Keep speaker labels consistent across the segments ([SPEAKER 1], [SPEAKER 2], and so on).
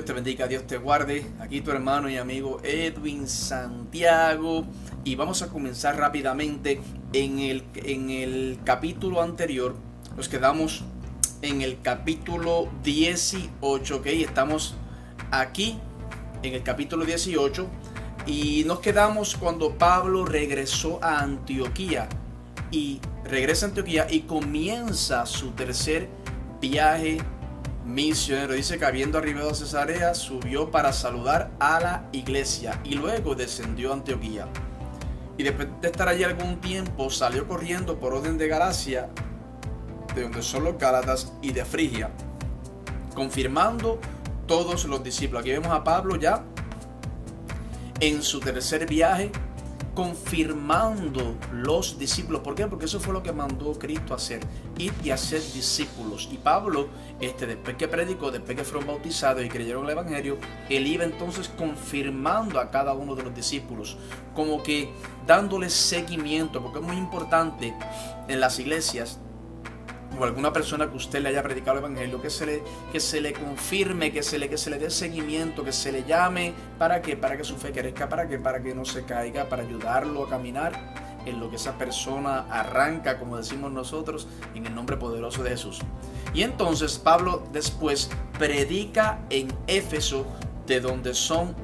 [SPEAKER 1] Dios te bendiga, Dios te guarde. Aquí tu hermano y amigo Edwin Santiago. Y vamos a comenzar rápidamente. En el capítulo anterior nos quedamos en el capítulo 18, ¿ok? Estamos aquí en el capítulo 18 y nos quedamos cuando Pablo regresó a Antioquía. Y regresa a Antioquía y comienza su tercer viaje misionero. Dice que habiendo arribado a Cesarea, subió para saludar a la iglesia y luego descendió a Antioquía. Y después de estar allí algún tiempo, salió corriendo por orden de Galacia, de donde son los Gálatas, y de Frigia, confirmando todos los discípulos. Aquí vemos a Pablo ya en su tercer viaje, confirmando los discípulos. ¿Por qué? Porque eso fue lo que mandó Cristo a hacer, ir y hacer discípulos. Y Pablo, después que predicó, después que fueron bautizados y creyeron el evangelio, él iba entonces confirmando a cada uno de los discípulos, como que dándoles seguimiento, porque es muy importante en las iglesias, o alguna persona que usted le haya predicado el evangelio, que se le confirme, que se le dé seguimiento, que se le llame. ¿Para qué? Para que su fe crezca, para que no se caiga, para ayudarlo a caminar en lo que esa persona arranca, como decimos nosotros, en el nombre poderoso de Jesús. Y entonces Pablo después predica en Éfeso, de donde son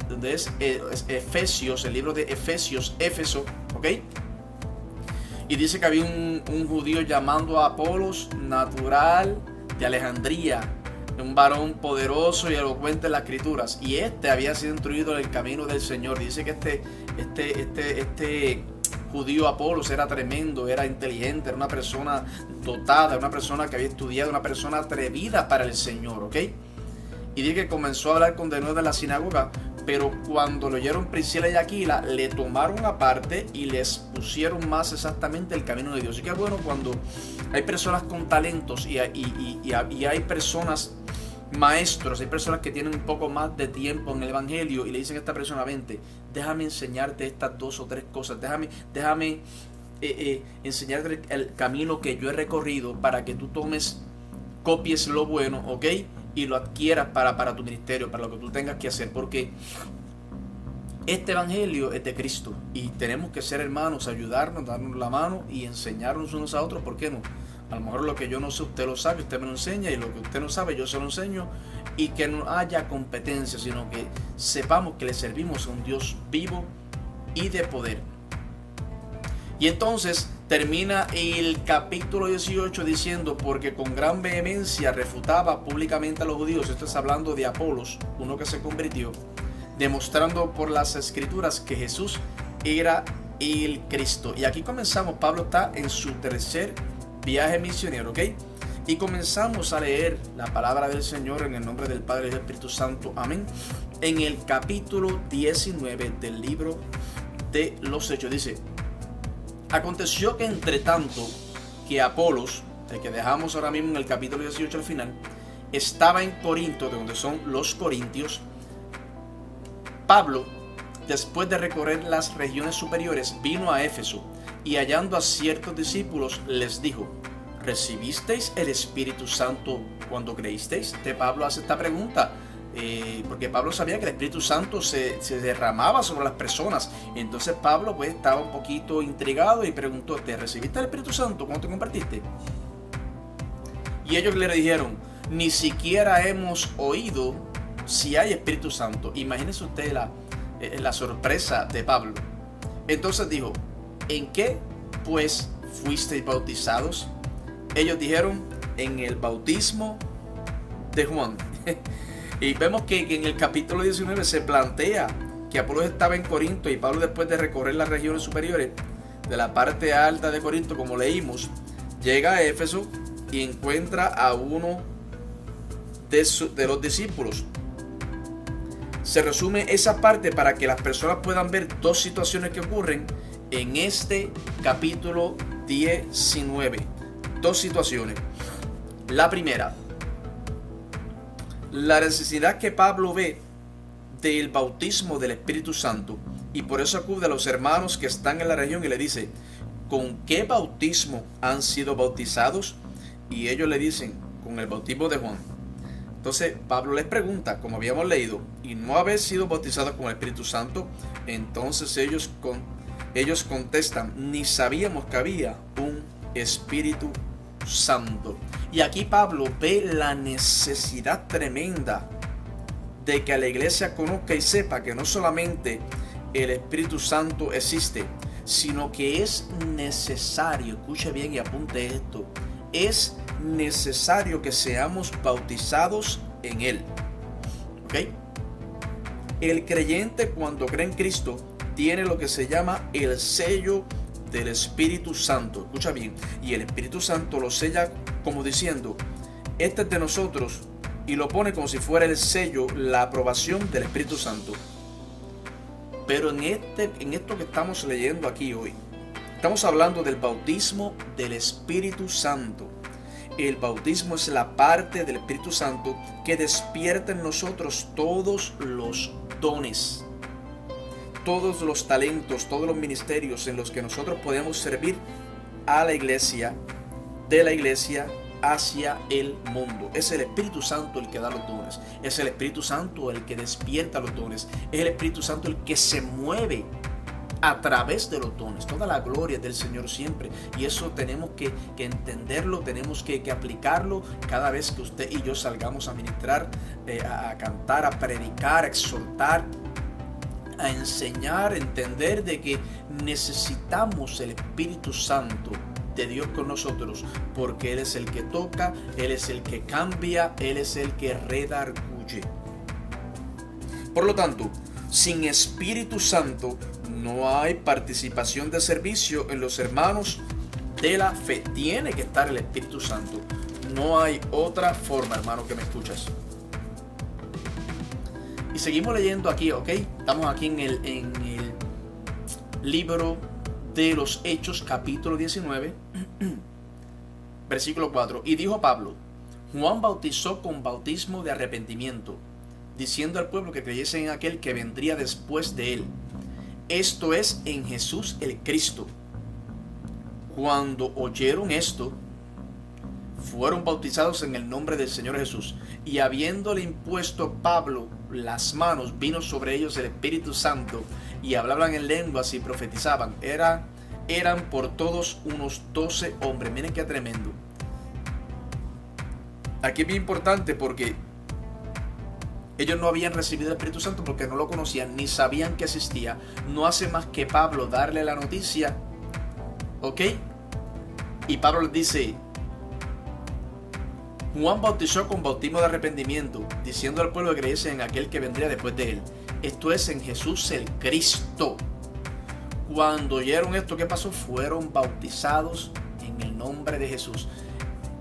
[SPEAKER 1] donde es Efesios, el libro de Efesios, Éfeso, ¿ok? Y dice que había un judío llamando a Apolos, natural de Alejandría, un varón poderoso y elocuente en las escrituras. Y había sido instruido en el camino del Señor. Dice que este judío Apolos era tremendo, era inteligente, era una persona dotada, una persona que había estudiado, una persona atrevida para el Señor, ¿ok? Y dice que comenzó a hablar con denuedo en la sinagoga. Pero cuando lo oyeron Priscila y Aquila, le tomaron aparte y les pusieron más exactamente el camino de Dios. Y qué bueno cuando hay personas con talentos y hay personas maestros, hay personas que tienen un poco más de tiempo en el evangelio y le dicen a esta persona: vente, déjame enseñarte estas 2 o 3 cosas, déjame enseñarte el camino que yo he recorrido para que tú copies lo bueno, ¿ok? Y lo adquieras para tu ministerio, para lo que tú tengas que hacer, porque este evangelio es de Cristo y tenemos que ser hermanos, ayudarnos, darnos la mano y enseñarnos unos a otros. ¿Por qué no? A lo mejor lo que yo no sé usted lo sabe, usted me lo enseña, y lo que usted no sabe yo se lo enseño, y que no haya competencia, sino que sepamos que le servimos a un Dios vivo y de poder. Y entonces termina el capítulo 18 diciendo: porque con gran vehemencia refutaba públicamente a los judíos. Esto es hablando de Apolos, uno que se convirtió, demostrando por las escrituras que Jesús era el Cristo. Y aquí comenzamos. Pablo está en su tercer viaje misionero, ¿ok? Y comenzamos a leer la palabra del Señor en el nombre del Padre y del Espíritu Santo. Amén. En el capítulo 19 del libro de los Hechos dice: aconteció que entre tanto que Apolos, el que dejamos ahora mismo en el capítulo 18 al final, estaba en Corinto, de donde son los corintios, Pablo, después de recorrer las regiones superiores, vino a Éfeso y hallando a ciertos discípulos les dijo: ¿recibisteis el Espíritu Santo cuando creísteis? Pablo hace esta pregunta. Porque Pablo sabía que el Espíritu Santo se derramaba sobre las personas. Entonces Pablo pues estaba un poquito intrigado y preguntó: ¿te recibiste el Espíritu Santo cuando te compartiste? Y ellos le dijeron: ni siquiera hemos oído si hay Espíritu Santo. Imagínese usted la sorpresa de Pablo. Entonces dijo: ¿en qué pues fuisteis bautizados? Ellos dijeron: en el bautismo de Juan. Y vemos que en el capítulo 19 se plantea que Apolos estaba en Corinto, y Pablo, después de recorrer las regiones superiores de la parte alta de Corinto, como leímos, llega a Éfeso y encuentra a uno de los discípulos. Se resume esa parte para que las personas puedan ver 2 situaciones que ocurren en este capítulo 19. 2 situaciones. La primera: la necesidad que Pablo ve del bautismo del Espíritu Santo, y por eso acude a los hermanos que están en la región y le dice: ¿con qué bautismo han sido bautizados? Y ellos le dicen: con el bautismo de Juan. Entonces Pablo les pregunta, como habíamos leído, ¿y no habéis sido bautizados con el Espíritu Santo? Entonces ellos contestan, ni sabíamos que había un Espíritu Santo. Y aquí Pablo ve la necesidad tremenda de que la iglesia conozca y sepa que no solamente el Espíritu Santo existe, sino que es necesario, escuche bien y apunte esto, es necesario que seamos bautizados en Él. ¿Ok? El creyente, cuando cree en Cristo, tiene lo que se llama el sello del Espíritu Santo. Escucha bien. Y el Espíritu Santo lo sella como diciendo, este es de nosotros, y lo pone como si fuera el sello, la aprobación del Espíritu Santo. Pero en esto que estamos leyendo aquí hoy, estamos hablando del bautismo del Espíritu Santo. El bautismo es la parte del Espíritu Santo que despierta en nosotros todos los dones, todos los talentos, todos los ministerios en los que nosotros podemos servir a la iglesia, de la iglesia hacia el mundo. Es el Espíritu Santo el que da los dones, es el Espíritu Santo el que despierta los dones, es el Espíritu Santo el que se mueve a través de los dones. Toda la gloria es del Señor siempre, y eso tenemos que entenderlo, tenemos que aplicarlo cada vez que usted y yo salgamos a ministrar, a cantar, a predicar, a exhortar, a enseñar, a entender de que necesitamos el Espíritu Santo de Dios con nosotros, porque Él es el que toca, Él es el que cambia, Él es el que redarguye. Por lo tanto, sin Espíritu Santo no hay participación de servicio en los hermanos de la fe. Tiene que estar el Espíritu Santo. No hay otra forma, hermano, que me escuchas. Y seguimos leyendo aquí, ¿ok? Estamos aquí en el libro de los Hechos, capítulo 19, versículo 4. Y dijo Pablo, Juan bautizó con bautismo de arrepentimiento, diciendo al pueblo que creyese en aquel que vendría después de él, esto es, en Jesús el Cristo. Cuando oyeron esto, fueron bautizados en el nombre del Señor Jesús. Y habiéndole impuesto Pablo las manos, vino sobre ellos el Espíritu Santo, y hablaban en lenguas y profetizaban. Eran por todos unos 12 hombres. Miren qué tremendo. Aquí es bien importante porque ellos no habían recibido el Espíritu Santo porque no lo conocían, ni sabían que existía. No hace más que Pablo darle la noticia, ¿ok? Y Pablo les dice, Juan bautizó con bautismo de arrepentimiento, diciendo al pueblo que creyese en aquel que vendría después de él. Esto es, en Jesús el Cristo. Cuando oyeron esto, ¿qué pasó? Fueron bautizados en el nombre de Jesús.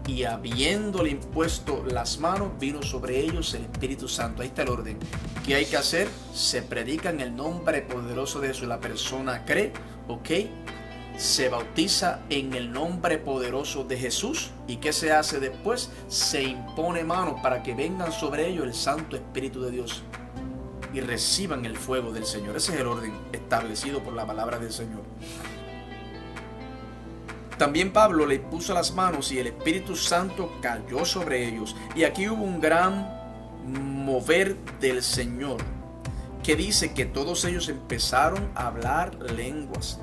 [SPEAKER 1] Y habiéndole impuesto las manos, vino sobre ellos el Espíritu Santo. Ahí está el orden. ¿Qué hay que hacer? Se predica en el nombre poderoso de Jesús. La persona cree, ¿ok? Se bautiza en el nombre poderoso de Jesús. ¿Y qué se hace después? Se impone manos para que vengan sobre ellos el Santo Espíritu de Dios y reciban el fuego del Señor. Ese es el orden establecido por la palabra del Señor. También Pablo le puso las manos y el Espíritu Santo cayó sobre ellos. Y aquí hubo un gran mover del Señor, que dice que todos ellos empezaron a hablar lenguas.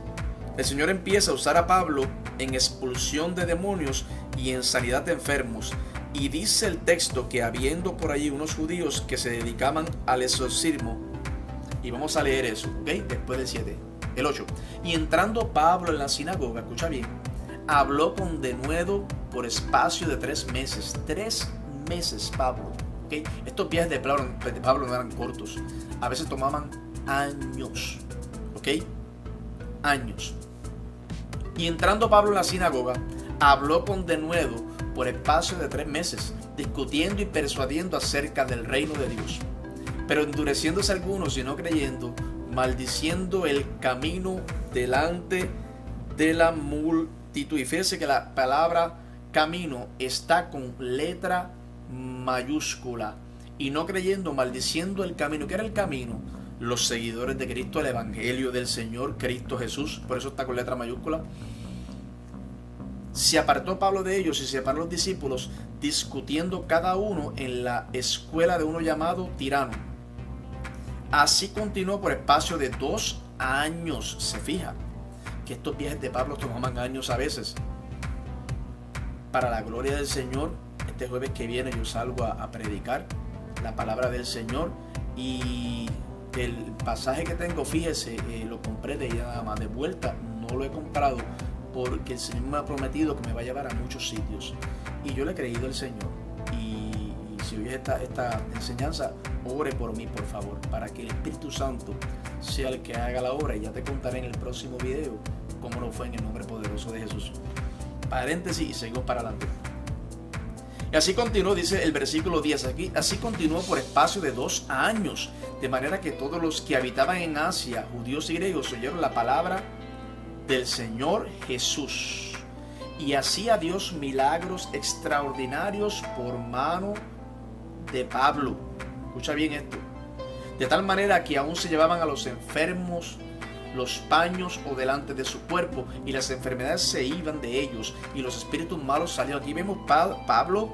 [SPEAKER 1] El Señor empieza a usar a Pablo en expulsión de demonios y en sanidad de enfermos. Y dice el texto que habiendo por allí unos judíos que se dedicaban al exorcismo, y vamos a leer eso, ¿ok? Después del 7, el 8. Y entrando Pablo en la sinagoga, escucha bien, habló con denuedo por espacio de 3 meses. 3 meses, Pablo. ¿Okay? Estos viajes de Pablo no eran cortos. A veces tomaban años. ¿Ok? Años. Y entrando Pablo en la sinagoga, habló con denuedo por espacio de 3 meses, discutiendo y persuadiendo acerca del reino de Dios. Pero endureciéndose algunos y no creyendo, maldiciendo el camino delante de la multitud. Y fíjense que la palabra camino está con letra mayúscula. Y no creyendo, maldiciendo el camino. ¿Qué era el camino? Los seguidores de Cristo, el Evangelio del Señor Cristo Jesús. Por eso está con letra mayúscula. Se apartó Pablo de ellos y se separó los discípulos, discutiendo cada uno en la escuela de uno llamado Tirano. Así continuó por espacio de 2 años. Se fija que estos viajes de Pablo tomaban años a veces. Para la gloria del Señor, este jueves que viene yo salgo a predicar la palabra del Señor, y el pasaje que tengo, fíjese, lo compré de ida nada más, de vuelta no lo he comprado, porque el Señor me ha prometido que me va a llevar a muchos sitios y yo le he creído al Señor. Y si oyes esta enseñanza, ore por mí, por favor, para que el Espíritu Santo sea el que haga la obra, y ya te contaré en el próximo video cómo no fue, en el nombre poderoso de Jesús. Paréntesis y seguimos para adelante. Y así continuó, dice el versículo 10 aquí, así continuó por espacio de 2 años, de manera que todos los que habitaban en Asia, judíos y griegos, oyeron la palabra del Señor Jesús. Y hacía Dios milagros extraordinarios por mano de Pablo. Escucha bien esto. De tal manera que aún se llevaban a los enfermos los paños o delante de su cuerpo, y las enfermedades se iban de ellos, y los espíritus malos salieron. Aquí vemos Pablo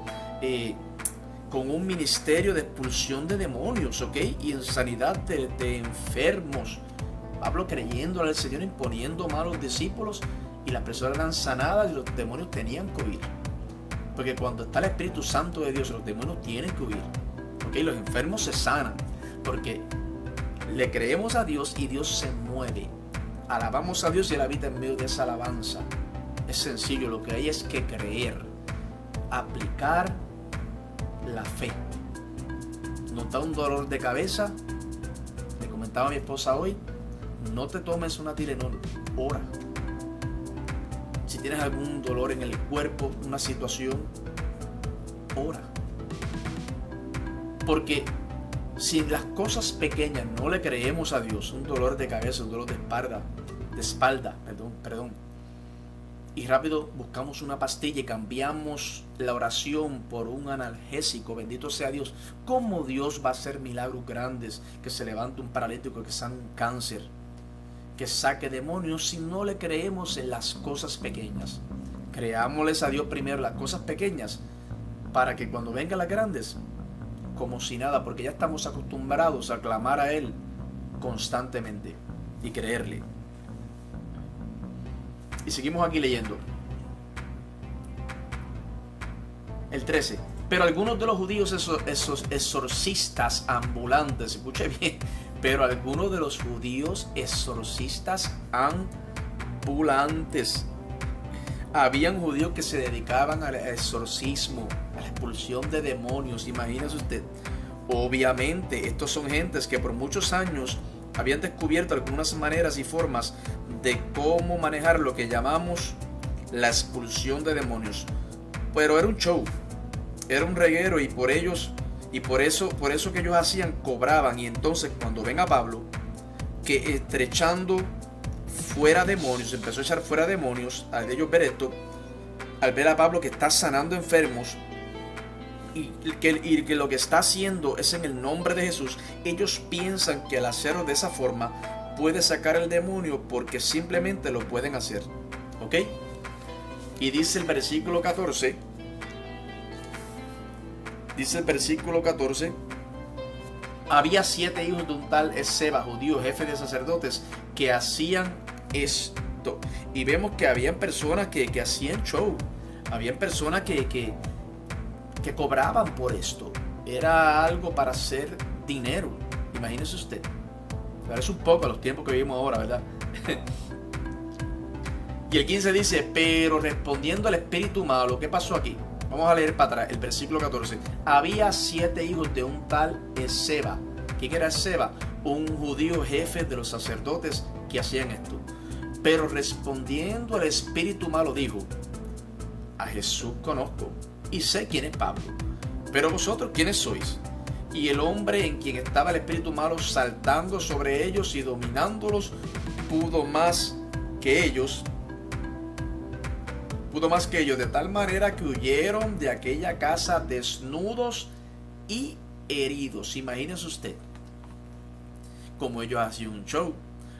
[SPEAKER 1] con un ministerio de expulsión de demonios, ¿ok? Y en sanidad de enfermos. Pablo creyéndole al Señor, imponiendo manos a los discípulos, y las personas eran sanadas y los demonios tenían que huir. Porque cuando está el Espíritu Santo de Dios, los demonios tienen que huir, ¿ok? Los enfermos se sanan porque le creemos a Dios y Dios se mueve. Alabamos a Dios y Él habita en medio de esa alabanza. Es sencillo, lo que hay es que creer, aplicar la fe. ¿Nos da un dolor de cabeza? Le comentaba a mi esposa hoy, no te tomes una Tylenol, ora. Si tienes algún dolor en el cuerpo, una situación, ora. Porque si en las cosas pequeñas no le creemos a Dios, un dolor de cabeza, un dolor de espalda, y rápido buscamos una pastilla y cambiamos la oración por un analgésico, bendito sea Dios, ¿cómo Dios va a hacer milagros grandes, que se levante un paralítico, que sane un cáncer, que saque demonios, si no le creemos en las cosas pequeñas? Creámosles a Dios primero las cosas pequeñas, para que cuando vengan las grandes, como si nada, porque ya estamos acostumbrados a clamar a Él constantemente y creerle. Y seguimos aquí leyendo. El 13. Pero algunos de los judíos, esos exorcistas ambulantes, escuche bien, pero algunos de los judíos exorcistas ambulantes. Habían judíos que se dedicaban al exorcismo, a la expulsión de demonios. Imagínese usted. Obviamente, estos son gentes que por muchos años habían descubierto algunas maneras y formas de cómo manejar lo que llamamos la expulsión de demonios. Pero era un show, era un reguero, y por eso que ellos hacían, cobraban. Y entonces cuando ven a Pablo que estrechando fuera demonios, empezó a echar fuera demonios, al ellos ver esto, al ver a Pablo que está sanando enfermos, y que lo que está haciendo es en el nombre de Jesús, ellos piensan que al hacerlo de esa forma puede sacar el demonio, porque simplemente lo pueden hacer, ¿ok? Y dice el versículo 14, había 7 hijos de un tal Esceva, judío, jefe de sacerdotes, que hacían esto. Y vemos que habían personas que hacían show, habían personas que cobraban por esto. Era algo para hacer dinero. Imagínese usted. Parece un poco a los tiempos que vivimos ahora, ¿verdad? Y el 15 dice, pero respondiendo al espíritu malo, ¿qué pasó aquí? Vamos a leer para atrás, el versículo 14. Había 7 hijos de un tal Esceva. ¿Quién era Esceva? Un judío jefe de los sacerdotes que hacían esto. Pero respondiendo al espíritu malo dijo, a Jesús conozco y sé quién es Pablo, pero vosotros ¿quiénes sois? Y el hombre en quien estaba el espíritu malo, saltando sobre ellos y dominándolos, pudo más que ellos, de tal manera que huyeron de aquella casa desnudos y heridos. Imagínese usted, como ellos hacían un show,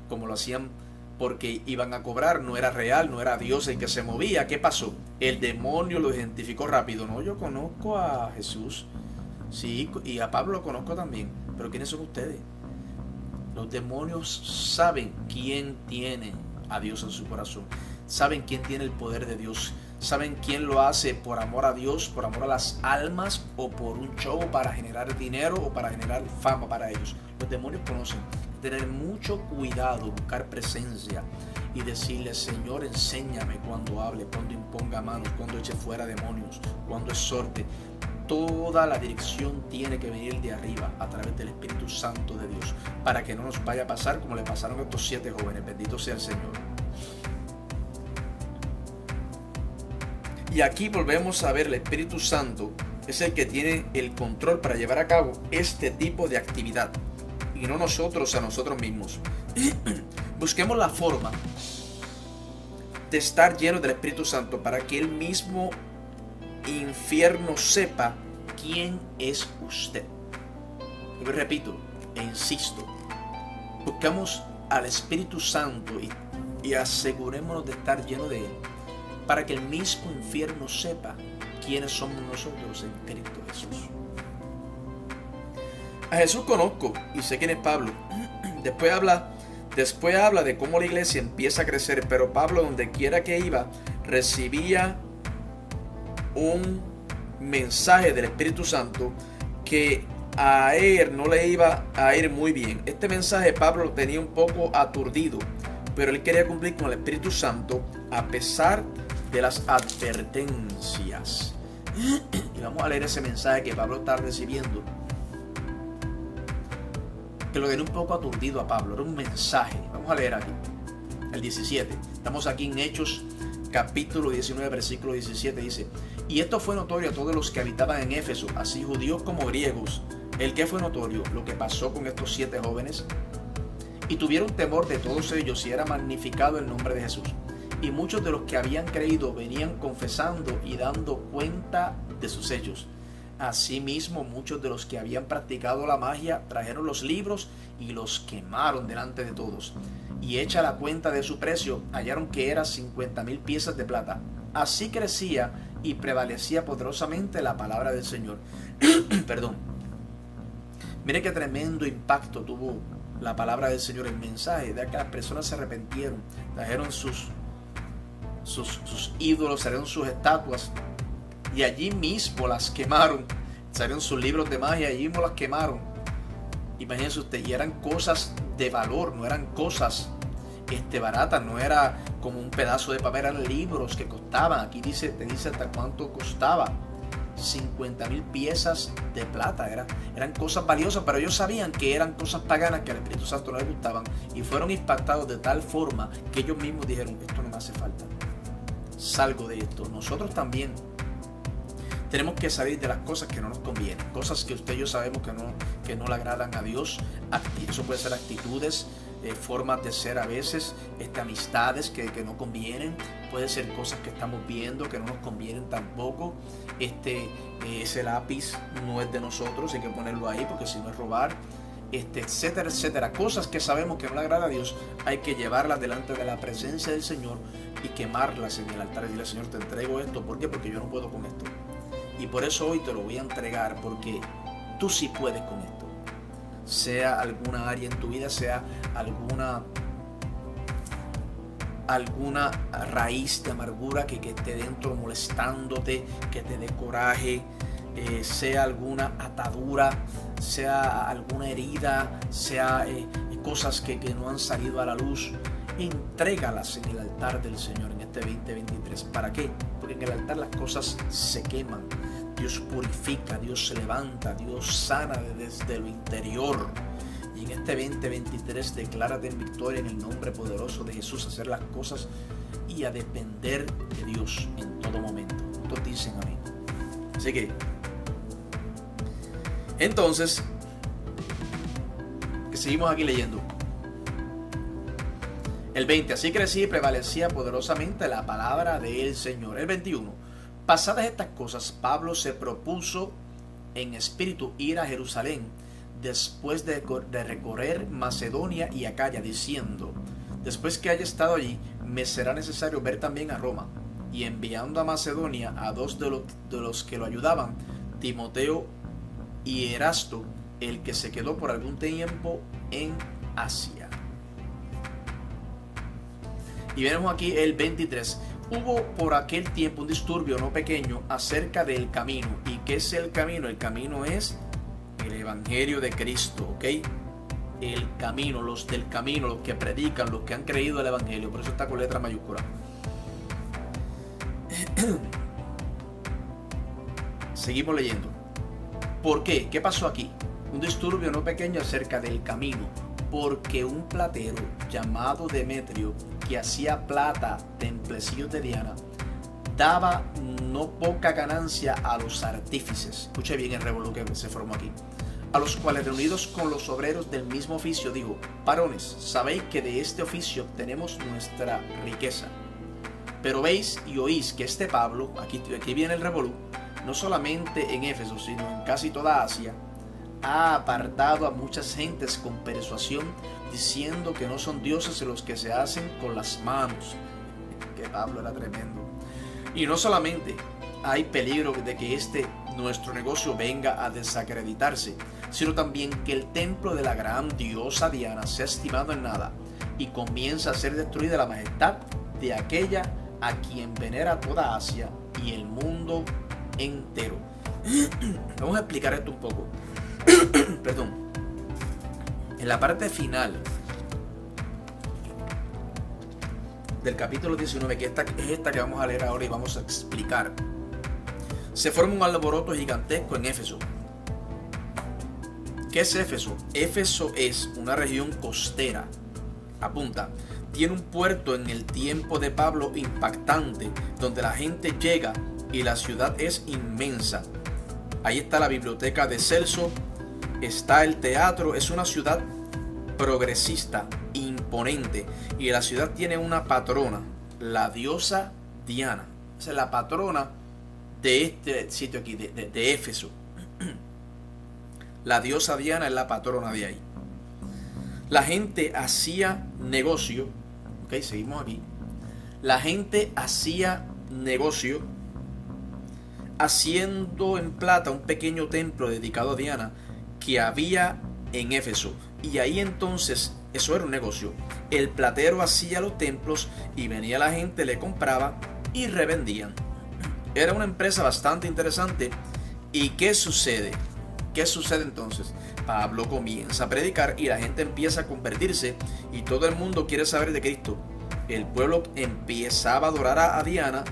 [SPEAKER 1] como lo hacían porque iban a cobrar, no era real, no era Dios el que se movía. ¿Qué pasó? El demonio lo identificó rápido. No, yo conozco a Jesús, sí, y a Pablo lo conozco también, pero ¿quiénes son ustedes? Los demonios saben quién tiene a Dios en su corazón, saben quién tiene el poder de Dios, saben quién lo hace por amor a Dios, por amor a las almas, o por un show para generar dinero o para generar fama para ellos. Los demonios conocen. Tener mucho cuidado, buscar presencia y decirle: Señor, enséñame cuando hable, cuando imponga manos, cuando eche fuera demonios, cuando exhorte. Toda la dirección tiene que venir de arriba a través del Espíritu Santo de Dios, para que no nos vaya a pasar como le pasaron a estos 7 jóvenes. Bendito sea el Señor. Y aquí volvemos a ver, el Espíritu Santo es el que tiene el control para llevar a cabo este tipo de actividad, y no nosotros a nosotros mismos. Busquemos la forma de estar llenos del Espíritu Santo para que el mismo infierno sepa quién es usted. Yo repito e insisto, buscamos al Espíritu Santo y asegurémonos de estar llenos de Él, para que el mismo infierno sepa quiénes somos nosotros en Cristo Jesús. A Jesús conozco y sé quién es Pablo. Después habla de cómo la iglesia empieza a crecer, pero Pablo, donde quiera que iba, recibía un mensaje del Espíritu Santo que a él no le iba a ir muy bien. Este mensaje Pablo lo tenía un poco aturdido, pero él quería cumplir con el Espíritu Santo a pesar de las advertencias. Y vamos a leer ese mensaje que Pablo está recibiendo, que lo tenía un poco aturdido a Pablo. Era un mensaje. Vamos a leer aquí el 17. Estamos aquí en Hechos capítulo 19, versículo 17. Dice: y esto fue notorio a todos los que habitaban en Éfeso, así judíos como griegos. ¿El qué fue notorio? Lo que pasó con estos 7 jóvenes. Y tuvieron temor de todos ellos, y era magnificado el nombre de Jesús. Y muchos de los que habían creído venían confesando y dando cuenta de sus hechos. Asimismo, muchos de los que habían practicado la magia trajeron los libros y los quemaron delante de todos. Y hecha la cuenta de su precio, hallaron que eran 50,000 piezas de plata. Así crecía y prevalecía poderosamente la palabra del Señor. Perdón. Mire qué tremendo impacto tuvo la palabra del Señor, el mensaje de que las personas se arrepintieron, trajeron sus ídolos, trajeron sus estatuas, y allí mismo las quemaron. Salieron sus libros de magia, allí mismo las quemaron. Imagínense usted, y eran cosas de valor, no eran cosas baratas, no era como un pedazo de papel, eran libros que costaban. Aquí te dice hasta cuánto costaba: 50,000 piezas de plata. Eran cosas valiosas, pero ellos sabían que eran cosas paganas que al Espíritu Santo no les gustaban, y fueron impactados de tal forma que ellos mismos dijeron: esto no me hace falta, salgo de esto. Nosotros también tenemos que salir de las cosas que no nos convienen, cosas que usted y yo sabemos que no le agradan a Dios. Eso puede ser actitudes, formas de ser a veces, amistades que no convienen. Puede ser cosas que estamos viendo que no nos convienen tampoco. Ese lápiz no es de nosotros, hay que ponerlo ahí porque si no es robar. Etcétera, etcétera. Cosas que sabemos que no le agrada a Dios, hay que llevarlas delante de la presencia del Señor y quemarlas en el altar y decirle: Señor, te entrego esto. ¿Por qué? Porque yo no puedo con esto. Y por eso hoy te lo voy a entregar, porque tú sí puedes con esto. Sea alguna área en tu vida, sea alguna raíz de amargura que esté dentro molestándote, que te dé coraje, sea alguna atadura, sea alguna herida, sea cosas que no han salido a la luz. Entrégalas en el altar del Señor en este 2023. ¿Para qué? Porque en el altar las cosas se queman. Dios purifica, Dios se levanta, Dios sana desde lo interior. Y en este 2023 declárate en victoria en el nombre poderoso de Jesús, hacer las cosas y a depender de Dios en todo momento. Todos dicen amén. Así que, entonces, que seguimos aquí leyendo. El 20, así crecía y prevalecía poderosamente la palabra del Señor. El 21, pasadas estas cosas, Pablo se propuso en espíritu ir a Jerusalén, después de recorrer Macedonia y Acaya, diciendo: Después que haya estado allí, me será necesario ver también a Roma. Y enviando a Macedonia a dos de los que lo ayudaban, Timoteo y Erasto, el que se quedó por algún tiempo en Asia. Y vemos aquí el 23. Hubo por aquel tiempo un disturbio no pequeño acerca del camino. ¿Y qué es el camino? El camino es el Evangelio de Cristo, ¿ok? El camino, los del camino, los que predican, los que han creído el Evangelio. Por eso está con letra mayúscula. Seguimos leyendo. ¿Por qué? ¿Qué pasó aquí? Un disturbio no pequeño acerca del camino, porque un platero llamado Demetrio, que hacía plata templecillos de Diana, daba no poca ganancia a los artífices. Escuche bien el revolú que se formó aquí. A los cuales, reunidos con los obreros del mismo oficio, digo: varones, sabéis que de este oficio obtenemos nuestra riqueza. Pero veis y oís que este Pablo, aquí viene el revolú, no solamente en Éfeso, sino en casi toda Asia, ha apartado a muchas gentes con persuasión, diciendo que no son dioses los que se hacen con las manos. Que Pablo era tremendo. Y no solamente hay peligro de que nuestro negocio venga a desacreditarse, sino también que el templo de la gran diosa Diana sea estimado en nada y comienza a ser destruida la majestad de aquella a quien venera toda Asia y el mundo entero. Vamos a explicar esto un poco. Perdón. En la parte final del capítulo 19, que es esta que vamos a leer ahora y vamos a explicar, se forma un alboroto gigantesco en Éfeso. ¿Qué es Éfeso? Éfeso es una región costera. Apunta. Tiene un puerto en el tiempo de Pablo impactante, donde la gente llega y la ciudad es inmensa. Ahí está la biblioteca de Celso, está el teatro, es una ciudad progresista, imponente, y la ciudad tiene una patrona, la diosa Diana. Esa es la patrona de este sitio aquí, de Éfeso. La diosa Diana es la patrona de ahí. La gente hacía negocio, ok, seguimos aquí. La gente hacía negocio haciendo en plata un pequeño templo dedicado a Diana que había en Éfeso. Y ahí entonces, eso era un negocio. El platero hacía los templos y venía la gente, le compraba y revendían. Era una empresa bastante interesante. ¿Y qué sucede? ¿Qué sucede entonces? Pablo comienza a predicar y la gente empieza a convertirse y todo el mundo quiere saber de Cristo. El pueblo empezaba a adorar a Diana,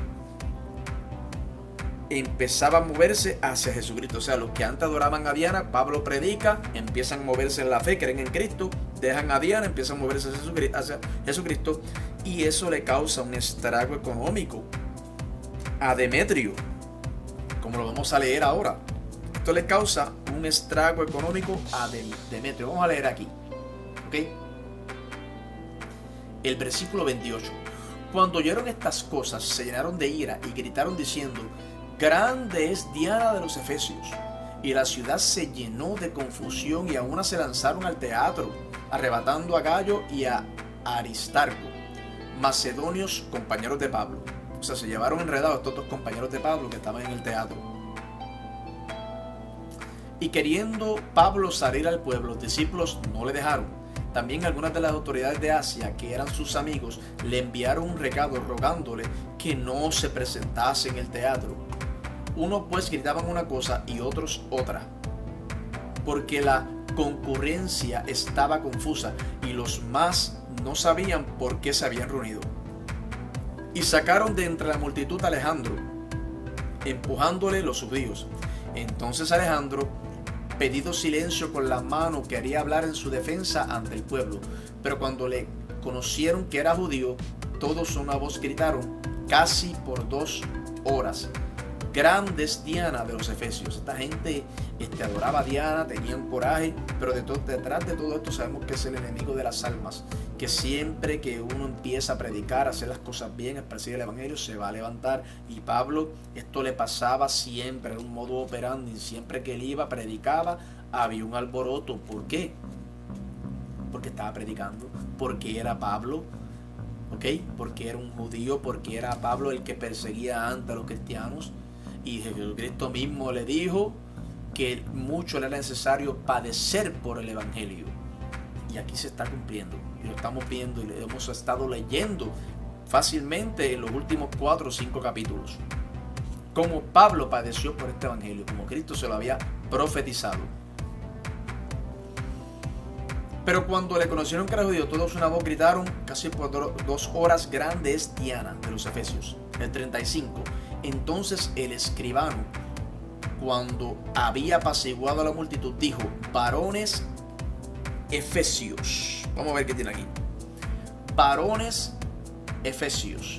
[SPEAKER 1] empezaba a moverse hacia Jesucristo. O sea, los que antes adoraban a Diana, Pablo predica, empiezan a moverse en la fe, creen en Cristo, dejan a Diana, empiezan a moverse hacia Jesucristo, y eso le causa un estrago económico a Demetrio, como lo vamos a leer ahora. Esto le causa un estrago económico a Demetrio. Vamos a leer aquí, ¿ok? El versículo 28. Cuando oyeron estas cosas, se llenaron de ira y gritaron diciendo: grande es Diana de los Efesios. Y la ciudad se llenó de confusión y a una se lanzaron al teatro, arrebatando a Gayo y a Aristarco, macedonios, compañeros de Pablo. O sea, se llevaron enredados estos dos compañeros de Pablo que estaban en el teatro. Y queriendo Pablo salir al pueblo, los discípulos no le dejaron. También algunas de las autoridades de Asia, que eran sus amigos, le enviaron un recado rogándole que no se presentase en el teatro. Unos pues gritaban una cosa y otros otra, porque la concurrencia estaba confusa y los más no sabían por qué se habían reunido. Y sacaron de entre la multitud a Alejandro, empujándole los judíos. Entonces Alejandro, pedido silencio con la mano, quería hablar en su defensa ante el pueblo, pero cuando le conocieron que era judío, todos a una voz gritaron casi por 2 horas: grande es Diana de los Efesios. Esta gente adoraba a Diana, tenían coraje, pero detrás de todo esto sabemos que es el enemigo de las almas, que siempre que uno empieza a predicar, a hacer las cosas bien, a esparcir el evangelio, se va a levantar. Y Pablo, esto le pasaba siempre, era un modo operandi. Siempre que él iba, predicaba, había un alboroto. ¿Por qué? Porque estaba predicando, porque era Pablo, ¿ok? Porque era un judío, porque era Pablo el que perseguía antes a los cristianos. Y Jesucristo mismo le dijo que mucho le era necesario padecer por el Evangelio. Y aquí se está cumpliendo. Y lo estamos viendo y lo hemos estado leyendo fácilmente en los últimos 4 o 5 capítulos. Como Pablo padeció por este Evangelio, como Cristo se lo había profetizado. Pero cuando le conocieron que era judío, todos una voz gritaron casi por 2 horas: grande es Diana de los Efesios. El 35. Entonces el escribano, cuando había apaciguado a la multitud, dijo: varones Efesios. Vamos a ver qué tiene aquí. Varones Efesios.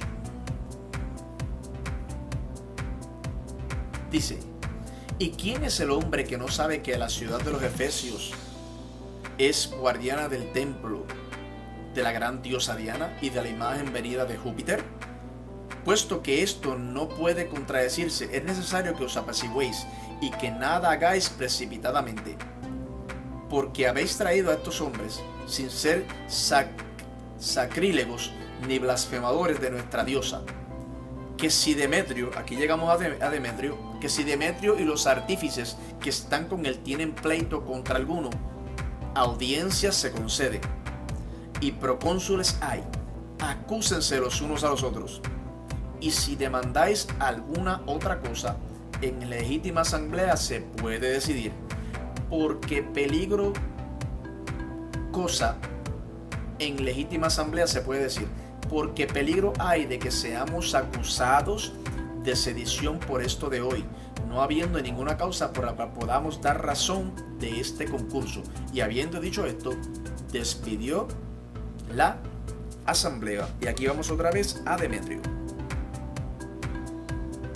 [SPEAKER 1] Dice: ¿y quién es el hombre que no sabe que la ciudad de los Efesios es guardiana del templo de la gran diosa Diana y de la imagen venida de Júpiter? Puesto que esto no puede contradecirse, es necesario que os apaciguéis y que nada hagáis precipitadamente, porque habéis traído a estos hombres sin ser sacrílegos ni blasfemadores de nuestra diosa. Que si Demetrio, aquí llegamos a Demetrio, que si Demetrio y los artífices que están con él tienen pleito contra alguno, audiencias se conceden y procónsules hay, acúsense los unos a los otros. Y si demandáis alguna otra cosa, en legítima asamblea se puede decidir, porque peligro cosa en legítima asamblea se puede decir, porque peligro hay de que seamos acusados de sedición por esto de hoy, no habiendo ninguna causa por la cual podamos dar razón de este concurso. Y habiendo dicho esto, despidió la asamblea. Y aquí vamos otra vez a Demetrio.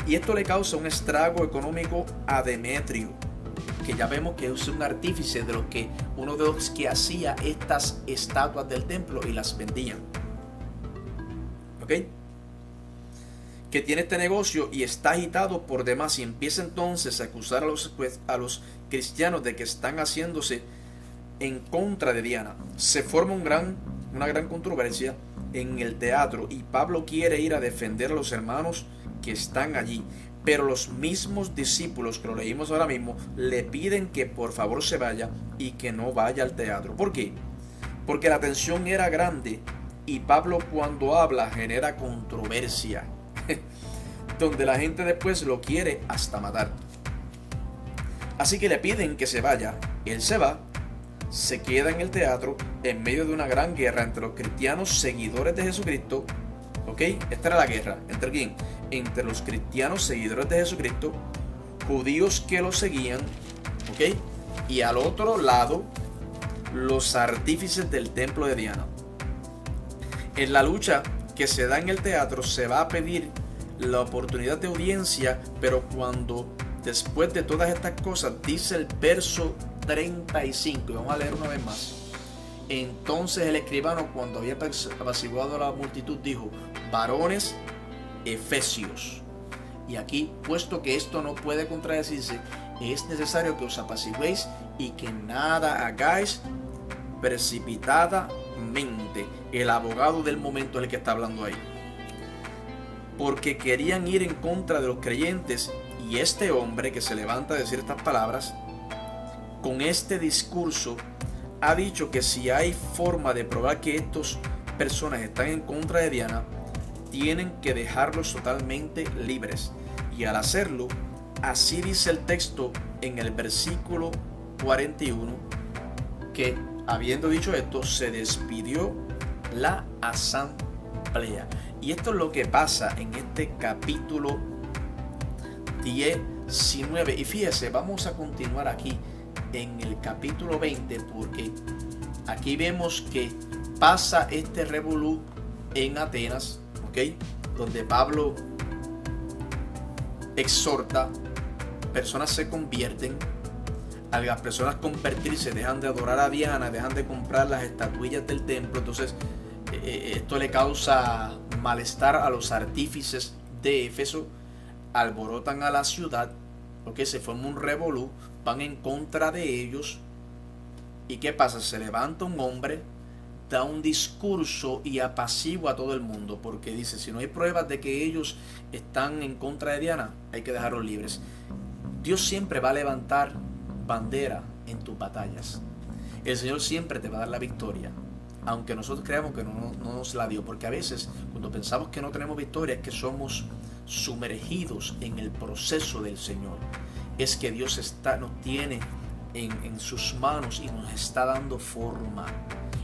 [SPEAKER 1] Y esto le causa un estrago económico a Demetrio, que ya vemos que es un artífice de los que uno de los que hacía estas estatuas del templo y las vendían. ¿Ok? Que tiene este negocio y está agitado por demás y empieza entonces a acusar a los cristianos de que están haciéndose en contra de Diana. Se forma una gran controversia en el teatro y Pablo quiere ir a defender a los hermanos que están allí, pero los mismos discípulos, que lo leímos ahora mismo, le piden que por favor se vaya y que no vaya al teatro. ¿Por qué? Porque la tensión era grande y Pablo, cuando habla, genera controversia donde la gente después lo quiere hasta matar. Así que le piden que se vaya. Él se va, se queda en el teatro en medio de una gran guerra entre los cristianos seguidores de Jesucristo. ¿Ok? Esta era la guerra. ¿Entre quién? Entre los cristianos seguidores de Jesucristo, judíos que lo seguían, ¿ok? Y al otro lado, los artífices del templo de Diana. En la lucha que se da en el teatro se va a pedir la oportunidad de audiencia, pero cuando después de todas estas cosas, dice el verso 35, y vamos a leer una vez más. Entonces el escribano, cuando había apaciguado a la multitud, dijo: varones Efesios. Y aquí, puesto que esto no puede contradecirse, es necesario que os apaciguéis y que nada hagáis precipitadamente. El abogado del momento es el que está hablando ahí, porque querían ir en contra de los creyentes, y este hombre que se levanta a decir estas palabras con este discurso ha dicho que si hay forma de probar que estas personas están en contra de Diana, tienen que dejarlos totalmente libres. Y al hacerlo, así dice el texto en el versículo 41, que habiendo dicho esto, se despidió la asamblea. Y esto es lo que pasa en este capítulo 19. Y fíjese, vamos a continuar aquí en el capítulo 20, porque aquí vemos que pasa este revolú en Atenas, ¿ok? Donde Pablo exhorta, personas se convierten, a las personas convertirse dejan de adorar a Diana, dejan de comprar las estatuillas del templo. Entonces esto le causa malestar a los artífices de Éfeso, alborotan a la ciudad, porque se forma un revolú, van en contra de ellos. ¿Y qué pasa? Se levanta un hombre da un discurso y apacigua a todo el mundo, porque dice, si no hay pruebas de que ellos están en contra de Diana, hay que dejarlos libres. Dios siempre va a levantar bandera en tus batallas. El Señor siempre te va a dar la victoria, aunque nosotros creamos que no nos la dio, porque a veces cuando pensamos que no tenemos victoria es que somos sumergidos en el proceso del Señor. Es que Dios nos tiene en sus manos y nos está dando forma.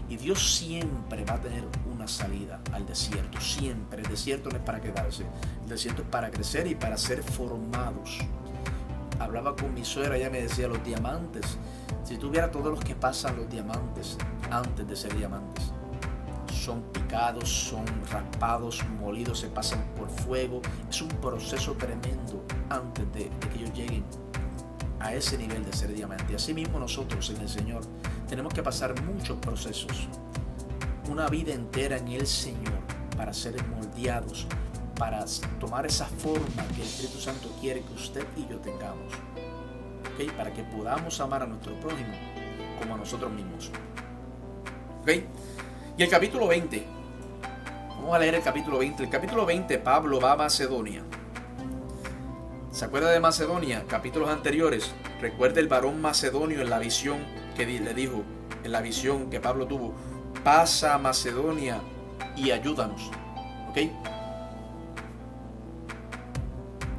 [SPEAKER 1] Y Dios siempre va a tener una salida al desierto, siempre. El desierto no es para quedarse, el desierto es para crecer y para ser formados. Hablaba con mi suegra, ella me decía, los diamantes, si tuviera todos los que pasan los diamantes antes de ser diamantes, son picados, son raspados, molidos, se pasan por fuego, es un proceso tremendo antes de que ellos lleguen a ese nivel de ser diamante. Y así mismo nosotros en el Señor tenemos que pasar muchos procesos, una vida entera en el Señor para ser moldeados, para tomar esa forma que el Espíritu Santo quiere que usted y yo tengamos, ¿okay? Para que podamos amar a nuestro prójimo como a nosotros mismos, ¿okay? Y el capítulo 20, vamos a leer el capítulo 20. El capítulo 20, Pablo va a Macedonia. ¿Se acuerda de Macedonia? Capítulos anteriores. Recuerda el varón macedonio en la visión que le dijo, en la visión que Pablo tuvo, pasa a Macedonia y ayúdanos. ¿Ok?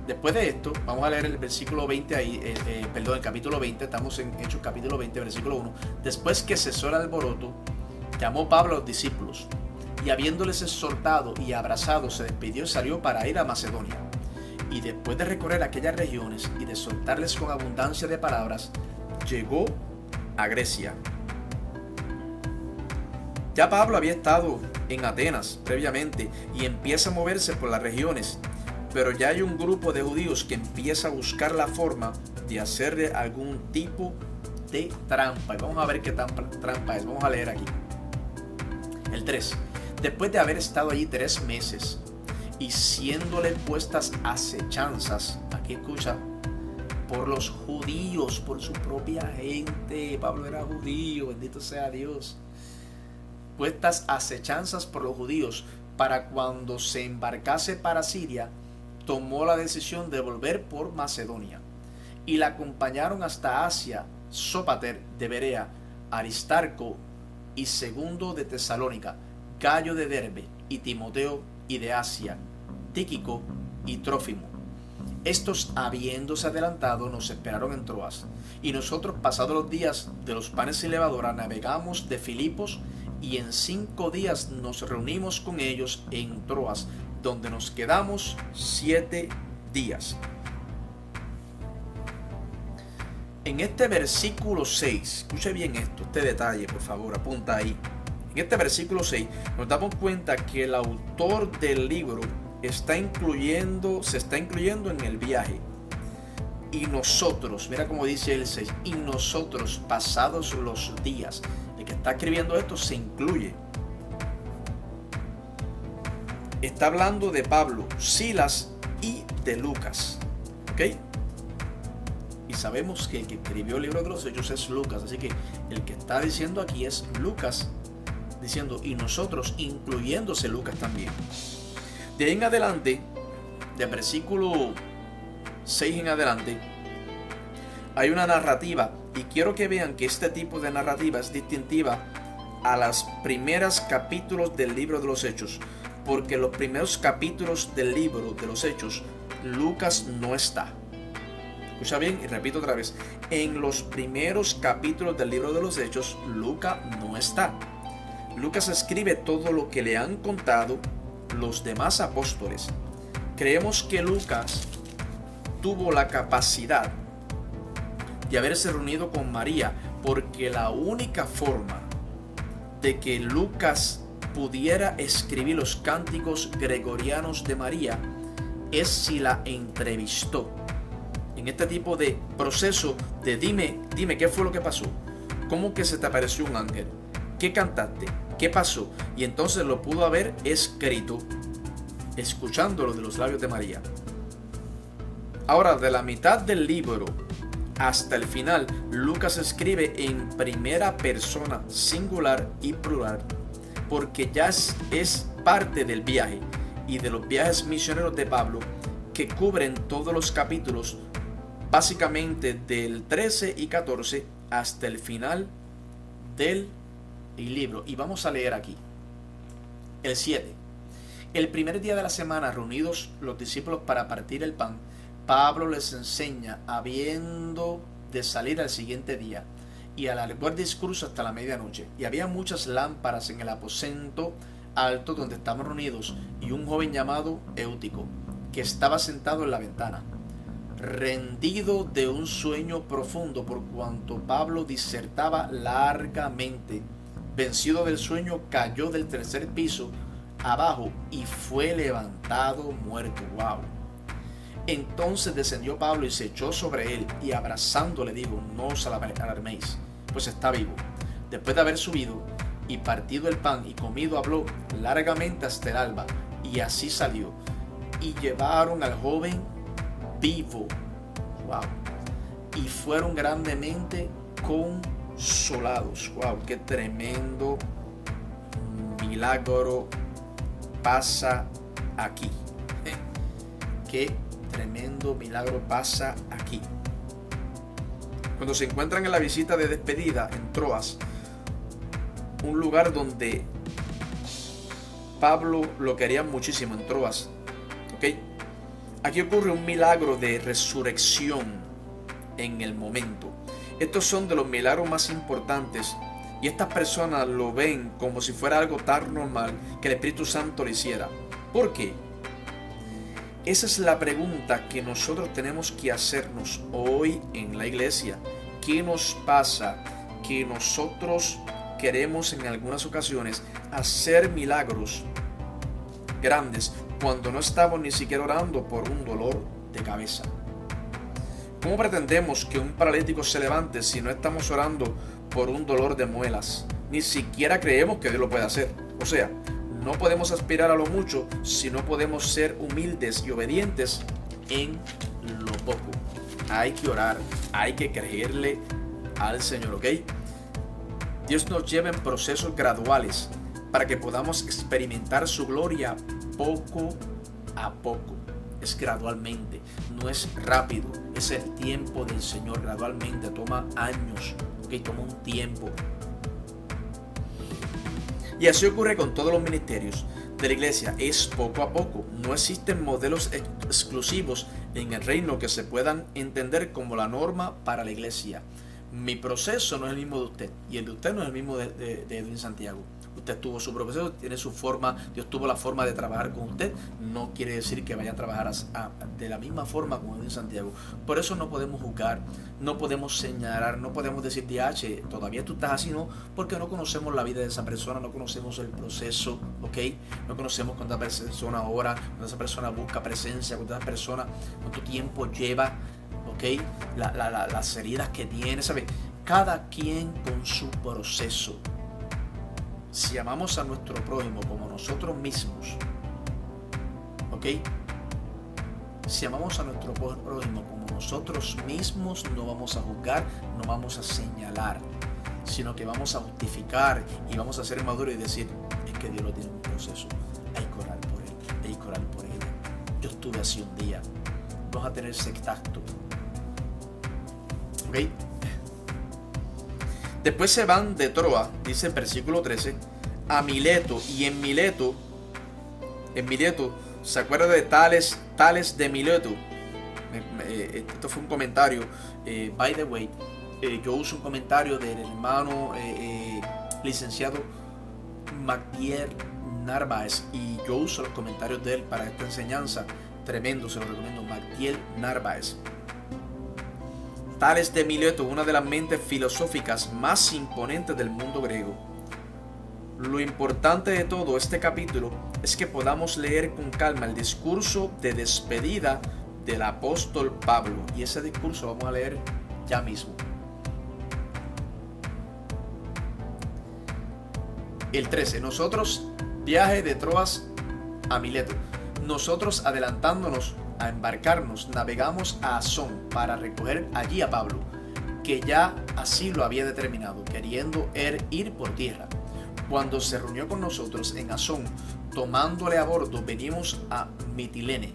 [SPEAKER 1] Después de esto, vamos a leer el versículo 20 ahí, el capítulo 20, estamos en Hechos capítulo 20, versículo 1. Después que cesó el alboroto, llamó Pablo a los discípulos, y habiéndoles exhortado y abrazado, se despidió y salió para ir a Macedonia. Y después de recorrer aquellas regiones y de soltarles con abundancia de palabras, llegó a Grecia. Ya Pablo había estado en Atenas previamente y empieza a moverse por las regiones, pero ya hay un grupo de judíos que empieza a buscar la forma de hacerle algún tipo de trampa. Y vamos a ver qué trampa es. Vamos a leer aquí. El 3. Después de haber estado allí 3 meses, y siéndole puestas acechanzas, aquí escucha, por los judíos, por su propia gente. Pablo era judío, bendito sea Dios. Puestas acechanzas por los judíos, para cuando se embarcase para Siria, tomó la decisión de volver por Macedonia. Y la acompañaron hasta Asia, Sópater de Berea, Aristarco y Segundo de Tesalónica, Gayo de Derbe y Timoteo y de Asia, Tíquico y Trófimo. Estos, habiéndose adelantado, nos esperaron en Troas, y nosotros, pasados los días de los panes sin levadura, navegamos de Filipos, y en 5 días nos reunimos con ellos en Troas, donde nos quedamos 7 días. En este versículo 6, escuche bien esto, este detalle, por favor, apunta ahí. En este versículo 6 nos damos cuenta que el autor del libro se está incluyendo en el viaje. Y nosotros, mira cómo dice el 6, y nosotros, pasados los días, el que está escribiendo esto se incluye. Está hablando de Pablo, Silas y de Lucas. ¿Ok? Y sabemos que el que escribió el libro de los Hechos es Lucas. Así que el que está diciendo aquí es Lucas, diciendo, y nosotros, incluyéndose Lucas también. De ahí en adelante, del versículo 6 en adelante, hay una narrativa. Y quiero que vean que este tipo de narrativa es distintiva a los primeros capítulos del libro de los Hechos. Porque en los primeros capítulos del libro de los Hechos, Lucas no está. Escucha bien y repito otra vez. En los primeros capítulos del libro de los Hechos, Lucas no está. Lucas escribe todo lo que le han contado los demás apóstoles. Creemos que Lucas tuvo la capacidad de haberse reunido con María, porque la única forma de que Lucas pudiera escribir los cánticos gregorianos de María es si la entrevistó. En este tipo de proceso de dime qué fue lo que pasó, cómo que se te apareció un ángel, qué cantaste, qué pasó, y entonces lo pudo haber escrito escuchándolo de los labios de María. Ahora, de la mitad del libro hasta el final, Lucas escribe en primera persona singular y plural, porque ya es parte del viaje y de los viajes misioneros de Pablo, que cubren todos los capítulos, básicamente del 13 y 14 hasta el final del libro. Y vamos a leer aquí el 7. El primer día de la semana, reunidos los discípulos para partir el pan, Pablo les enseña, habiendo de salir al siguiente día, y alargó el discurso hasta la medianoche. Y había muchas lámparas en el aposento alto donde estaban reunidos, y un joven llamado Eutico, que estaba sentado en la ventana, rendido de un sueño profundo, por cuanto Pablo disertaba largamente. Vencido del sueño, cayó del tercer piso abajo y fue levantado muerto. Wow. Entonces descendió Pablo y se echó sobre él, y abrazándole dijo: no os alarméis, pues está vivo. Después de haber subido y partido el pan y comido, habló largamente hasta el alba, y así salió. Y llevaron al joven vivo. Wow. Y fueron grandemente consolados. Wow, qué tremendo milagro pasa aquí. Qué tremendo milagro pasa aquí. Cuando se encuentran en la visita de despedida en Troas, un lugar donde Pablo lo quería muchísimo, en Troas, ¿ok? Aquí ocurre un milagro de resurrección en el momento. Estos son de los milagros más importantes, y estas personas lo ven como si fuera algo tan normal que el Espíritu Santo lo hiciera. ¿Por qué? Esa es la pregunta que nosotros tenemos que hacernos hoy en la iglesia. ¿Qué nos pasa? Que nosotros queremos en algunas ocasiones hacer milagros grandes cuando no estamos ni siquiera orando por un dolor de cabeza. ¿Cómo pretendemos que un paralítico se levante si no estamos orando por un dolor de muelas? Ni siquiera creemos que Dios lo puede hacer. O sea, no podemos aspirar a lo mucho si no podemos ser humildes y obedientes en lo poco. Hay que orar, hay que creerle al Señor, ¿ok? Dios nos lleva en procesos graduales para que podamos experimentar su gloria poco a poco. Es gradualmente, no es rápido, es el tiempo del Señor. Gradualmente, toma años, ¿ok? Toma un tiempo. Y así ocurre con todos los ministerios de la iglesia, es poco a poco. No existen modelos exclusivos en el reino que se puedan entender como la norma para la iglesia. Mi proceso no es el mismo de usted, y el de usted no es el mismo de Edwin Santiago. Usted tuvo su proceso, tiene su forma, Dios tuvo la forma de trabajar con usted. No quiere decir que vaya a trabajar de la misma forma con Edwin Santiago. Por eso no podemos juzgar, no podemos señalar, no podemos decir, DH, todavía tú estás así, no, porque no conocemos la vida de esa persona, no conocemos el proceso, ¿ok? No conocemos cuánta persona ora, cuánta esa persona busca presencia, cuánta persona, cuánto tiempo lleva, ¿ok? Las heridas que tiene, ¿sabes? Cada quien con su proceso. Si amamos a nuestro prójimo como nosotros mismos, ¿ok? Si amamos a nuestro prójimo como nosotros mismos, no vamos a juzgar, no vamos a señalar, sino que vamos a justificar y vamos a ser maduros y decir, es que Dios lo tiene en un proceso. Hay que orar por él, hay que orar por ella. Yo estuve así un día. Vamos a tener ese tacto. ¿Ok? Después se van de Troa, dice el versículo 13, a Mileto. Y en Mileto, ¿se acuerda de Tales de Mileto? Esto fue un comentario, by the way, yo uso un comentario del hermano licenciado Magdiel Narváez, y yo uso los comentarios de él para esta enseñanza. Tremendo, se lo recomiendo, Magdiel Narváez. Tales de Mileto, una de las mentes filosóficas más imponentes del mundo griego. Lo importante de todo este capítulo es que podamos leer con calma el discurso de despedida del apóstol Pablo. Y ese discurso vamos a leer ya mismo. El 13. Nosotros, viaje de Troas a Mileto. Nosotros, adelantándonos a embarcarnos, navegamos a Asón para recoger allí a Pablo, que ya así lo había determinado, queriendo ir por tierra. cuando se reunió con nosotros en Asón, tomándole a bordo, venimos a Mitilene.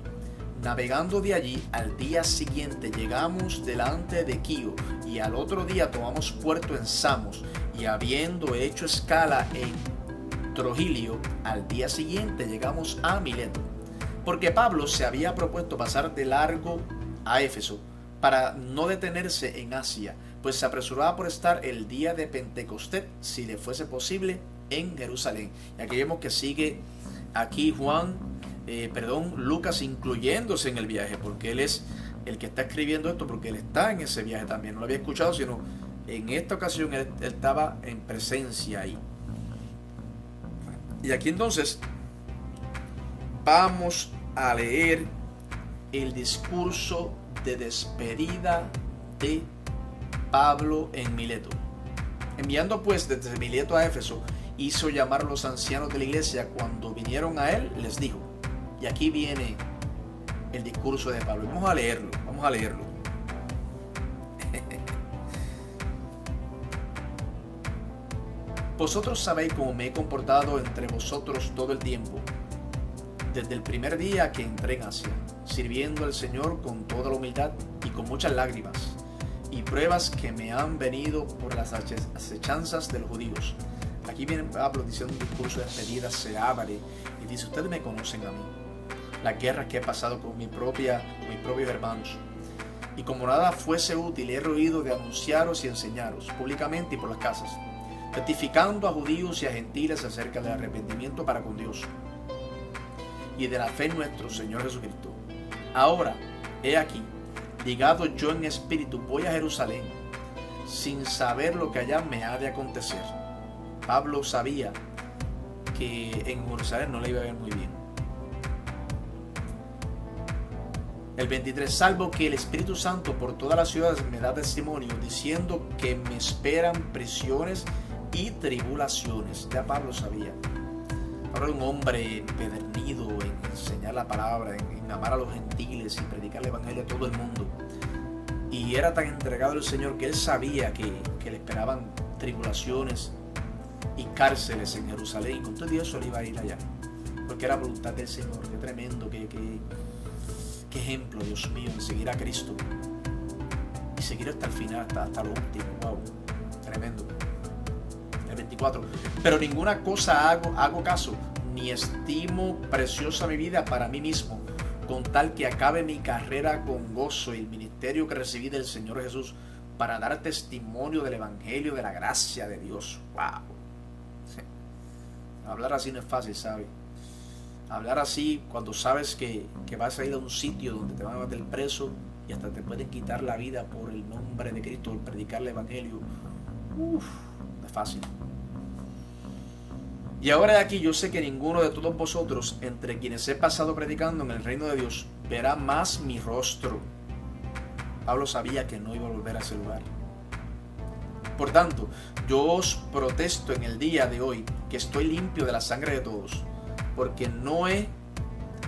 [SPEAKER 1] Navegando de allí, al día siguiente llegamos delante de Quío, y al otro día tomamos puerto en Samos, y habiendo hecho escala en Trogilio, al día siguiente llegamos a Mileto, porque Pablo se había propuesto pasar de largo a Éfeso para no detenerse en Asia, pues se apresuraba por estar el día de Pentecostés, si le fuese posible, en Jerusalén. Y aquí vemos que sigue aquí Lucas incluyéndose en el viaje, porque él es el que está escribiendo esto, porque él está en ese viaje también. No lo había escuchado, sino en esta ocasión él estaba en presencia ahí. Y aquí entonces vamos a leer el discurso de despedida de Pablo en Mileto. Enviando pues desde Mileto a Éfeso, hizo llamar a los ancianos de la iglesia. Cuando vinieron a él, les dijo, y aquí viene el discurso de Pablo. Vamos a leerlo. Vosotros sabéis cómo me he comportado entre vosotros todo el tiempo, desde el primer día que entré en Asia, sirviendo al Señor con toda la humildad y con muchas lágrimas y pruebas que me han venido por las acechanzas de los judíos. Aquí viene Pablo diciendo un discurso de despedida, se abre y dice, ustedes me conocen a mí, las guerras que he pasado con mis propios hermanos, y como nada fuese útil, he roído de anunciaros y enseñaros públicamente y por las casas, testificando a judíos y a gentiles acerca del arrepentimiento para con Dios y de la fe en nuestro Señor Jesucristo. Ahora, he aquí, ligado yo en espíritu, voy a Jerusalén, sin saber lo que allá me ha de acontecer. Pablo sabía que en Jerusalén no le iba a ver muy bien. El 23, salvo que el Espíritu Santo por todas las ciudades me da testimonio, diciendo que me esperan prisiones y tribulaciones. Ya Pablo sabía. Pablo era un hombre empedernido en enseñar la palabra, en amar a los gentiles y predicar el evangelio a todo el mundo. Y era tan entregado al Señor que él sabía que le esperaban tribulaciones y cárceles en Jerusalén. Y con todo eso él iba a ir allá, porque era voluntad del Señor. Qué tremendo, qué ejemplo, Dios mío, en seguir a Cristo y seguir hasta el final, hasta lo último. Wow, tremendo. El 24, pero ninguna cosa hago caso, ni estimo preciosa mi vida para mí mismo, con tal que acabe mi carrera con gozo y el ministerio que recibí del Señor Jesús, para dar testimonio del evangelio de la gracia de Dios. Wow. Hablar así no es fácil, ¿sabes? Hablar así cuando sabes que vas a ir a un sitio donde te van a meter preso y hasta te pueden quitar la vida por el nombre de Cristo, por predicar el evangelio. No es fácil. Y ahora de aquí yo sé que ninguno de todos vosotros, entre quienes he pasado predicando en el reino de Dios, verá más mi rostro. Pablo sabía que no iba a volver a ese lugar. Por tanto, yo os protesto en el día de hoy que estoy limpio de la sangre de todos, porque no he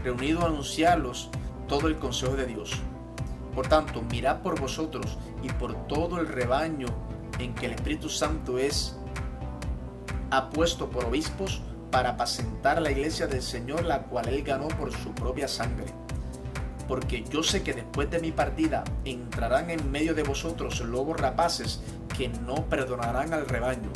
[SPEAKER 1] reunido a anunciarlos todo el consejo de Dios. Por tanto, mirad por vosotros y por todo el rebaño en que el Espíritu Santo ha puesto por obispos para apacentar a la iglesia del Señor, la cual él ganó por su propia sangre. Porque yo sé que después de mi partida entrarán en medio de vosotros lobos rapaces que no perdonarán al rebaño,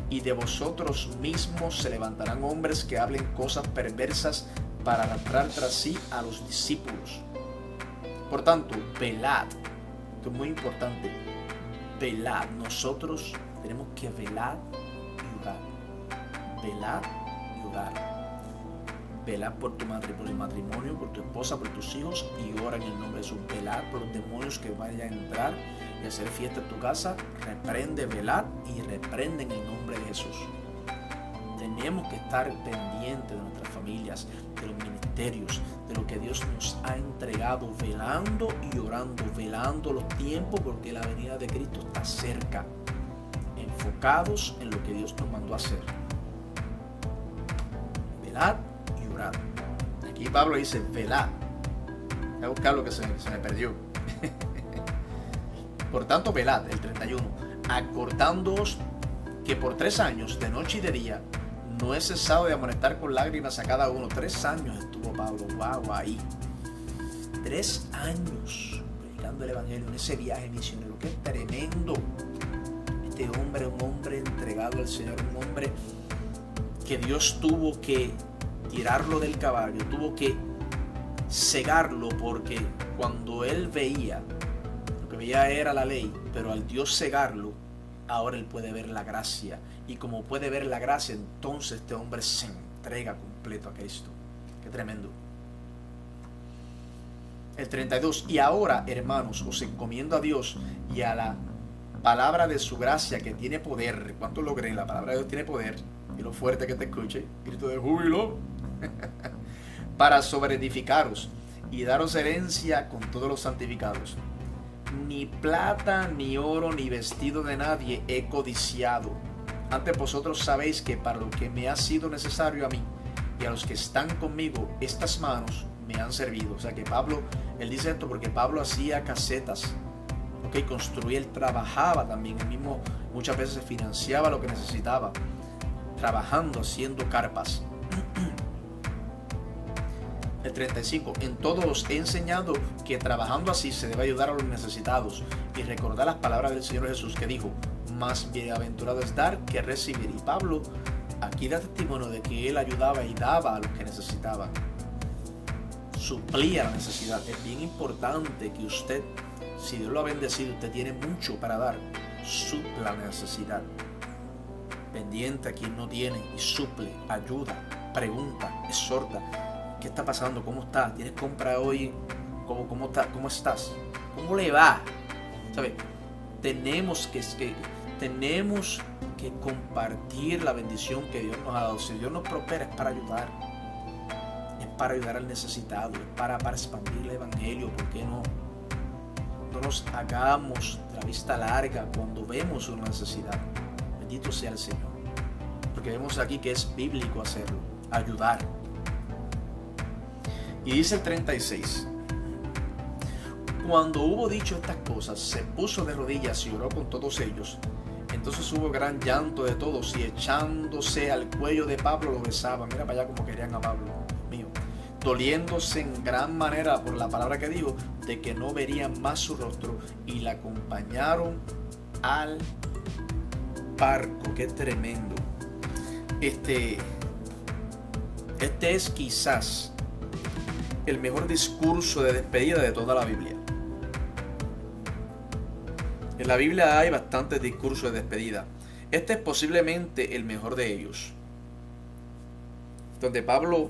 [SPEAKER 1] y de vosotros mismos se levantarán hombres que hablen cosas perversas para arrastrar tras sí a los discípulos. Por tanto, velad. Esto es muy importante. Velad. Nosotros tenemos que velar y orar. Velar y orar. Velar por tu matrimonio, por tu esposa, por tus hijos, y ora en el nombre de Jesús. Velar por los demonios que vayan a entrar y hacer fiesta en tu casa. Reprende, velar y reprende en el nombre de Jesús. Tenemos que estar pendientes de nuestras familias, de los ministerios, de lo que Dios nos ha entregado, velando y orando, velando los tiempos, porque la venida de Cristo está cerca, enfocados en lo que Dios nos mandó a hacer. Velad y orad. Aquí Pablo dice velad. Voy a buscar lo que se me perdió. Por tanto, velad, el 31, acordándoos que por 3 años, de noche y de día, no he cesado de amonestar con lágrimas a cada uno. 3 años estuvo Pablo, ahí. 3 años predicando el evangelio en ese viaje misionero. ¡Qué tremendo! Este hombre, un hombre entregado al Señor, un hombre que Dios tuvo que tirarlo del caballo, tuvo que cegarlo, porque cuando él veía, lo que veía era la ley, pero al Dios cegarlo, ahora él puede ver la gracia. Y como puede ver la gracia, entonces este hombre se entrega completo a Cristo. ¡Qué tremendo! El 32. Y ahora, hermanos, os encomiendo a Dios y a la palabra de su gracia que tiene poder. ¿Cuántos lo creen? La palabra de Dios tiene poder. Y lo fuerte que te escuche, grito de júbilo. Para sobreedificaros y daros herencia con todos los santificados. Ni plata, ni oro, ni vestido de nadie he codiciado. Antes vosotros sabéis que para lo que me ha sido necesario a mí y a los que están conmigo, estas manos me han servido. O sea que Pablo, él dice esto porque Pablo hacía casetas, construía, él trabajaba también, él mismo muchas veces financiaba lo que necesitaba, trabajando, haciendo carpas. El 35. En todo os he enseñado que trabajando así se debe ayudar a los necesitados y recordar las palabras del Señor Jesús que dijo: más bienaventurado es dar que recibir. Y Pablo aquí da testimonio de que él ayudaba y daba a los que necesitaban, suplía la necesidad. Es bien importante que usted, si Dios lo ha bendecido, usted tiene mucho para dar, supla la necesidad. Pendiente a quien no tiene y suple, ayuda, pregunta, exhorta. ¿Qué está pasando? ¿Cómo estás? ¿Tienes compra hoy? ¿Cómo estás? ¿Cómo le va? ¿Sabe? Tenemos que compartir la bendición que Dios nos ha dado. Si Dios nos prospera, es para ayudar. Es para ayudar al necesitado. Es para expandir el evangelio. ¿Por qué no? No nos hagamos de la vista larga cuando vemos una necesidad. Bendito sea el Señor. Porque vemos aquí que es bíblico hacerlo. Ayudar. Y dice el 36. Cuando hubo dicho estas cosas, se puso de rodillas y oró con todos ellos. Entonces hubo gran llanto de todos y echándose al cuello de Pablo lo besaban. Mira para allá como querían a Pablo, mío. Doliéndose en gran manera por la palabra que dijo, de que no verían más su rostro, y la acompañaron al barco. Qué tremendo. Este es quizás el mejor discurso de despedida de toda la Biblia. En la Biblia hay bastantes discursos de despedida. Este es posiblemente el mejor de ellos, donde Pablo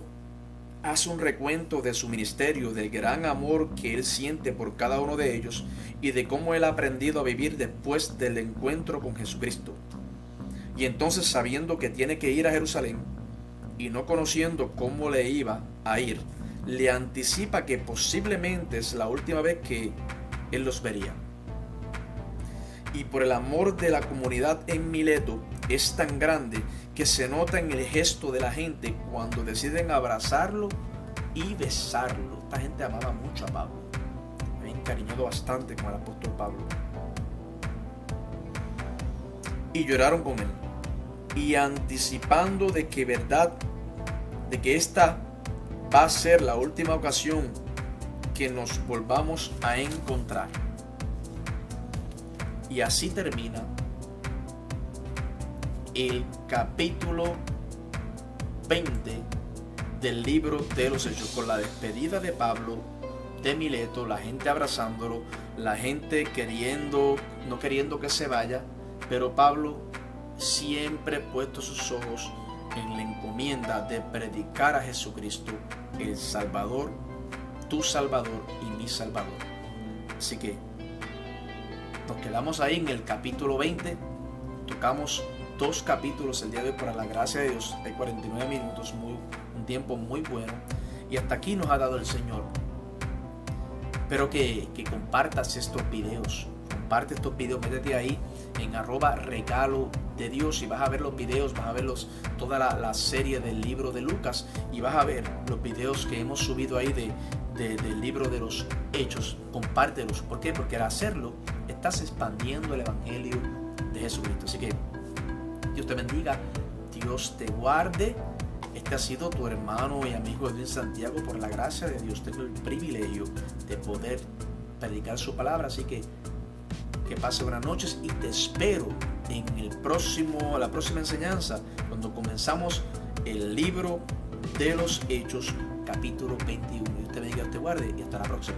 [SPEAKER 1] hace un recuento de su ministerio, del gran amor que él siente por cada uno de ellos y de cómo él ha aprendido a vivir después del encuentro con Jesucristo. Y entonces, sabiendo que tiene que ir a Jerusalén y no conociendo cómo le iba a ir, le anticipa que posiblemente es la última vez que él los vería. Y por el amor de la comunidad en Mileto es tan grande que se nota en el gesto de la gente cuando deciden abrazarlo y besarlo. Esta gente amaba mucho a Pablo, había encariñado bastante con el apóstol Pablo. Y lloraron con él, y anticipando de que esta va a ser la última ocasión que nos volvamos a encontrar. Y así termina el capítulo 20 del libro de los Hechos, con la despedida de Pablo de Mileto, la gente abrazándolo, la gente no queriendo que se vaya, pero Pablo siempre puesto sus ojos en la encomienda de predicar a Jesucristo, el Salvador, tu Salvador y mi Salvador. Así que nos quedamos ahí en el capítulo 20. Tocamos 2 capítulos el día de hoy, para la gracia de Dios. Hay 49 minutos, un tiempo muy bueno. Y hasta aquí nos ha dado el Señor. Espero que compartas estos videos. Comparte estos videos, métete ahí en @regalo de Dios y vas a ver los videos, vas a ver toda la serie del libro de Lucas, y vas a ver los videos que hemos subido ahí del libro de los Hechos. Compártelos. ¿Por qué? Porque al hacerlo estás expandiendo el evangelio de Jesucristo. Así que Dios te bendiga, Dios te guarde. Este ha sido tu hermano y amigo Edwin Santiago. Por la gracia de Dios tengo el privilegio de poder predicar su palabra. Así que pase buenas noches y te espero en la próxima enseñanza, cuando comenzamos el libro de los Hechos, capítulo 21. Dios te bendiga, te guarde y hasta la próxima.